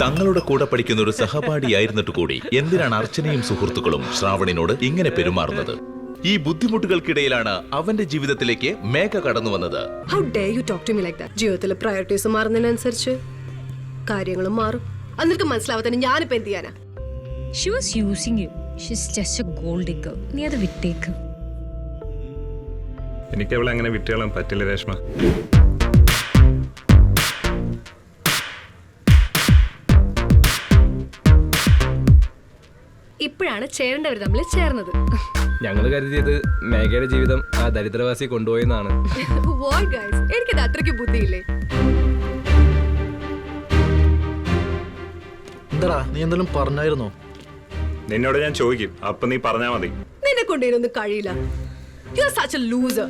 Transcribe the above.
തങ്ങളുടെ കൂടെ പഠിക്കുന്ന ഒരു സഹപാഠിയായിരുന്നിട്ട് കൂടി എന്തിനാണ് അർച്ചനയും സുഹൃത്തുക്കളും ശ്രാവണിനോട് ഇങ്ങനെ പെരുമാറുന്നത്? ഈ ബുദ്ധിമുട്ടുകൾക്കിടയിലാണ് അവന്റെ ജീവിതത്തിലേക്ക് മേഘ കടന്നു വന്നത്. How dare you talk to me like that? ജീവിതത്തിലെ പ്രയോറിറ്റീസ് മാറുന്നതിനനുസരിച്ച് കാര്യങ്ങളും മാറും. അന്നിട്ട് മനസ്സിലാവാത്ത ഞാനിപ്പോ എന്ത് ചെയ്യാനാ? She was using you. She's just a gold digger. നീ അത് വിട്ടേക്ക്. എനിക്ക് അവളെ അങ്ങനെ വിട്ടുകളാൻ പറ്റില്ല രേഷ്മ. ഇപ്പോഴാണ് ചേരേണ്ടവർ തമ്മിൽ ചേർന്നത്. ഞങ്ങൾ കരുതിയത് മേഘയുടെ ജീവിതം ആ ദരിദ്രവാസി കൊണ്ടുപോയെന്നാണ്. What guys? എനിക്കത് അത്രയ്ക്ക് ബുദ്ധിയില്ലേ? എന്താടാ നീ എന്തെങ്കിലും പറഞ്ഞായിരുന്നോ? നിന്നോട് ഞാൻ ചോദിക്കും, അപ്പൊ നീ പറഞ്ഞാ മതി. നിന്നെ കൊണ്ടേനൊന്നും കഴിയില്ല. You are such a loser.